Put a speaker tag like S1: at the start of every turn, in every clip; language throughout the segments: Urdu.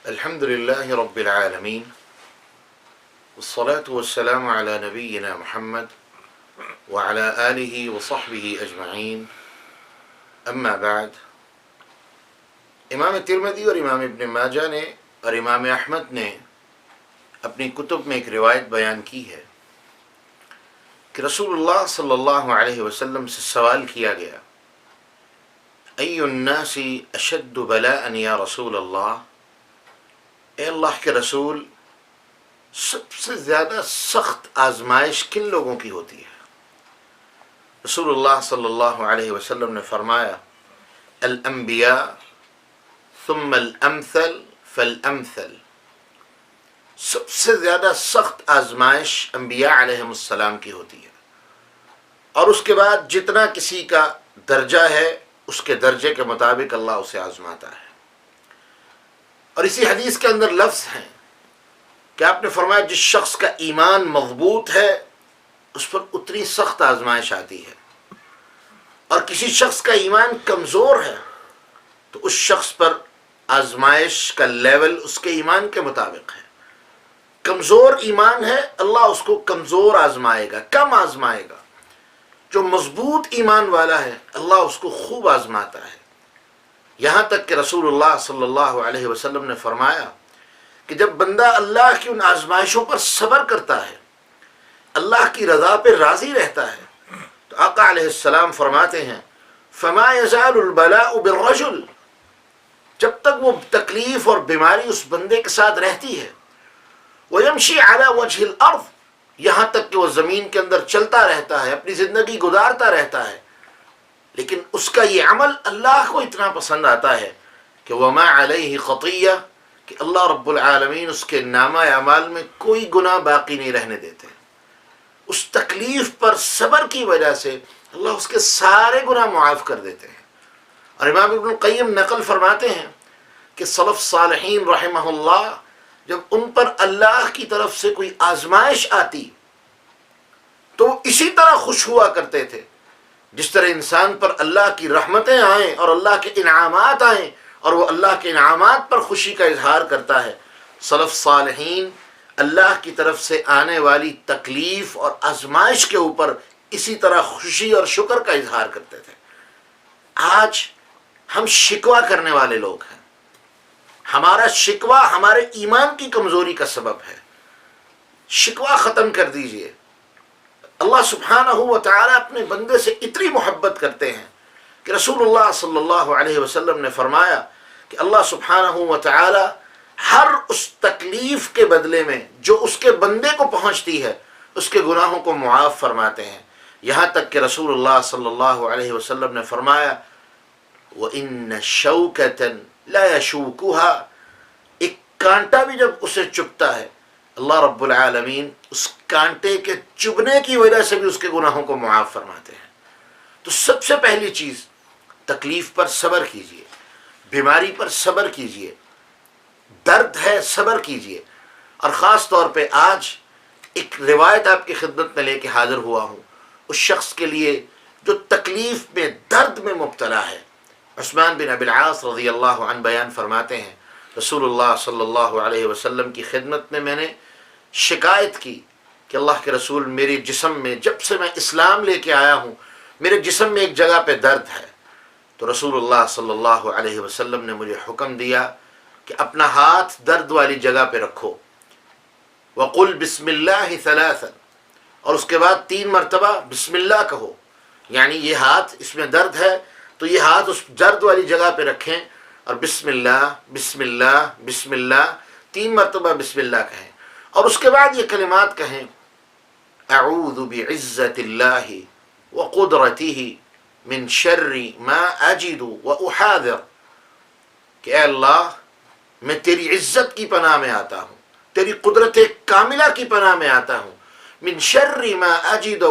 S1: الحمد لله رب العالمين والصلاة والسلام على نبينا محمد وعلى آله وصحبه أجمعين أما بعد. امام ترمذی اور امام ابن ماجہ نے اور امام احمد نے اپنی کتب میں ایک روایت بیان کی ہے کہ رسول اللہ صلی اللہ علیہ وسلم سے سوال کیا گیا، ای الناس اشد بلاء یا رسول اللہ، اے اللہ کے رسول سب سے زیادہ سخت آزمائش کن لوگوں کی ہوتی ہے؟ رسول اللہ صلی اللہ علیہ وسلم نے فرمایا، الانبیاء ثم الامثل فالامثل، سب سے زیادہ سخت آزمائش انبیاء علیہم السلام کی ہوتی ہے، اور اس کے بعد جتنا کسی کا درجہ ہے اس کے درجے کے مطابق اللہ اسے آزماتا ہے۔ اور اسی حدیث کے اندر لفظ ہیں کہ آپ نے فرمایا جس شخص کا ایمان مضبوط ہے اس پر اتنی سخت آزمائش آتی ہے، اور کسی شخص کا ایمان کمزور ہے تو اس شخص پر آزمائش کا لیول اس کے ایمان کے مطابق ہے۔ کمزور ایمان ہے، اللہ اس کو کمزور آزمائے گا، کم آزمائے گا۔ جو مضبوط ایمان والا ہے اللہ اس کو خوب آزماتا ہے، یہاں تک کہ رسول اللہ صلی اللہ علیہ وسلم نے فرمایا کہ جب بندہ اللہ کی ان آزمائشوں پر صبر کرتا ہے، اللہ کی رضا پہ راضی رہتا ہے، تو آقا علیہ السلام فرماتے ہیں فما یزال البلاء بالرجل، جب تک وہ تکلیف اور بیماری اس بندے کے ساتھ رہتی ہے، ویمشی علی وجہ الارض، یہاں تک کہ وہ زمین کے اندر چلتا رہتا ہے، اپنی زندگی گزارتا رہتا ہے، لیکن اس کا یہ عمل اللہ کو اتنا پسند آتا ہے کہ وما علیہ خطیہ، کہ اللہ رب العالمین اس کے نامہ اعمال میں کوئی گناہ باقی نہیں رہنے دیتے۔ اس تکلیف پر صبر کی وجہ سے اللہ اس کے سارے گناہ معاف کر دیتے ہیں۔ اور امام ابن القیم نقل فرماتے ہیں کہ سلف صالحین رحمہ اللہ جب ان پر اللہ کی طرف سے کوئی آزمائش آتی تو وہ اسی طرح خوش ہوا کرتے تھے جس طرح انسان پر اللہ کی رحمتیں آئیں اور اللہ کے انعامات آئیں اور وہ اللہ کے انعامات پر خوشی کا اظہار کرتا ہے۔ سلف صالحین اللہ کی طرف سے آنے والی تکلیف اور آزمائش کے اوپر اسی طرح خوشی اور شکر کا اظہار کرتے تھے۔ آج ہم شکوہ کرنے والے لوگ ہیں، ہمارا شکوہ ہمارے ایمان کی کمزوری کا سبب ہے۔ شکوہ ختم کر دیجئے۔ اللہ سبحانہ و تعالیٰ اپنے بندے سے اتنی محبت کرتے ہیں کہ رسول اللہ صلی اللہ علیہ وسلم نے فرمایا کہ اللہ سبحانہ و تعالیٰ ہر اس تکلیف کے بدلے میں جو اس کے بندے کو پہنچتی ہے اس کے گناہوں کو معاف فرماتے ہیں، یہاں تک کہ رسول اللہ صلی اللہ علیہ وسلم نے فرمایا وَإِنَّ شَوْكَةً لَا يَشُوكُهَا، ایک کانٹا بھی جب اسے چبھتا ہے اللہ رب العالمین اس کانٹے کے چبھنے کی وجہ سے بھی اس کے گناہوں کو معاف فرماتے ہیں۔ تو سب سے پہلی چیز تکلیف پر صبر کیجئے، بیماری پر صبر کیجئے، درد ہے صبر کیجئے۔ اور خاص طور پہ آج ایک روایت آپ کی خدمت میں لے کے حاضر ہوا ہوں اس شخص کے لیے جو تکلیف میں درد میں مبتلا ہے۔ عثمان بن ابی العاص رضی اللہ عنہ بیان فرماتے ہیں رسول اللہ صلی اللہ علیہ وسلم کی خدمت میں نے شکایت کی کہ اللہ کے رسول میرے جسم میں جب سے میں اسلام لے کے آیا ہوں میرے جسم میں ایک جگہ پہ درد ہے، تو رسول اللہ صلی اللہ علیہ وسلم نے مجھے حکم دیا کہ اپنا ہاتھ درد والی جگہ پہ رکھو، وقل بسم اللہ ثلاثا، اور اس کے بعد 3 مرتبہ بسم اللہ کہو، یعنی یہ ہاتھ اس میں درد ہے تو یہ ہاتھ اس درد والی جگہ پہ رکھیں اور بسم اللہ بسم اللہ بسم اللہ 3 مرتبہ بسم اللہ کہیں، اور اس کے بعد یہ کلمات کہیں اعوذ بعزت اللہ وقدرتہ من شر ما اجد واحاذر، کہ اے اللہ میں تیری عزت کی پناہ میں آتا ہوں، تیری قدرت کاملہ کی پناہ میں آتا ہوں، من شر ما اجد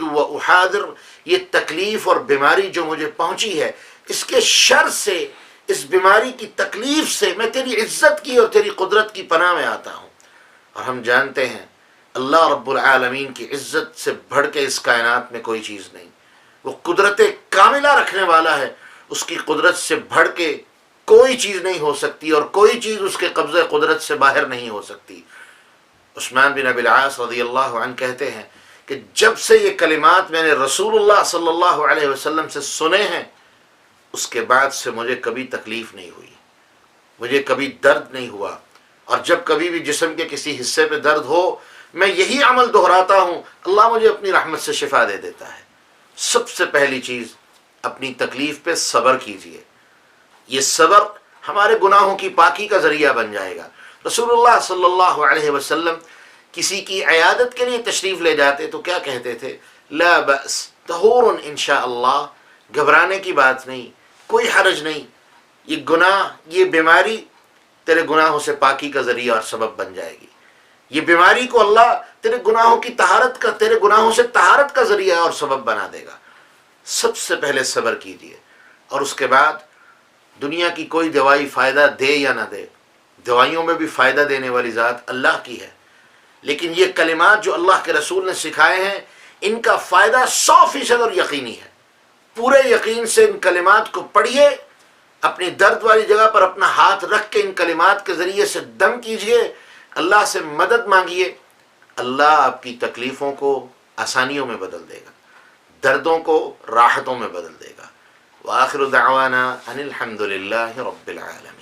S1: واحاذر، یہ تکلیف اور بیماری جو مجھے پہنچی ہے اس کے شر سے، اس بیماری کی تکلیف سے میں تیری عزت کی اور تیری قدرت کی پناہ میں آتا ہوں۔ اور ہم جانتے ہیں اللہ رب العالمین کی عزت سے بڑھ کے اس کائنات میں کوئی چیز نہیں، وہ قدرت کاملہ رکھنے والا ہے، اس کی قدرت سے بڑھ کے کوئی چیز نہیں ہو سکتی اور کوئی چیز اس کے قبضہ قدرت سے باہر نہیں ہو سکتی۔ عثمان بن ابی العاص رضی اللہ عنہ کہتے ہیں کہ جب سے یہ کلمات میں نے رسول اللہ صلی اللہ علیہ وسلم سے سنے ہیں، اس کے بعد سے مجھے کبھی تکلیف نہیں ہوئی، مجھے کبھی درد نہیں ہوا، اور جب کبھی بھی جسم کے کسی حصے پہ درد ہو میں یہی عمل دہراتا ہوں، اللہ مجھے اپنی رحمت سے شفا دے دیتا ہے۔ سب سے پہلی چیز اپنی تکلیف پہ صبر کیجئے، یہ صبر ہمارے گناہوں کی پاکی کا ذریعہ بن جائے گا۔ رسول اللہ صلی اللہ علیہ وسلم کسی کی عیادت کے لیے تشریف لے جاتے تو کیا کہتے تھے؟ لا بأس طہور انشاءاللہ، گھبرانے کی بات نہیں، کوئی حرج نہیں، یہ گناہ، یہ بیماری تیرے گناہوں سے پاکی کا ذریعہ اور سبب بن جائے گی، یہ بیماری کو اللہ تیرے گناہوں کی طہارت کا، تیرے گناہوں سے طہارت کا ذریعہ اور سبب بنا دے گا۔ سب سے پہلے صبر کیجئے، اور اس کے بعد دنیا کی کوئی دوائی فائدہ دے یا نہ دے، دوائیوں میں بھی فائدہ دینے والی ذات اللہ کی ہے، لیکن یہ کلمات جو اللہ کے رسول نے سکھائے ہیں ان کا فائدہ 100% اور یقینی ہے۔ پورے یقین سے ان کلمات کو پڑھیے، اپنی درد والی جگہ پر اپنا ہاتھ رکھ کے ان کلمات کے ذریعے سے دم کیجئے، اللہ سے مدد مانگیے، اللہ آپ کی تکلیفوں کو آسانیوں میں بدل دے گا، دردوں کو راحتوں میں بدل دے گا۔ وآخر دعوانا ان الحمد للہ رب العالمین۔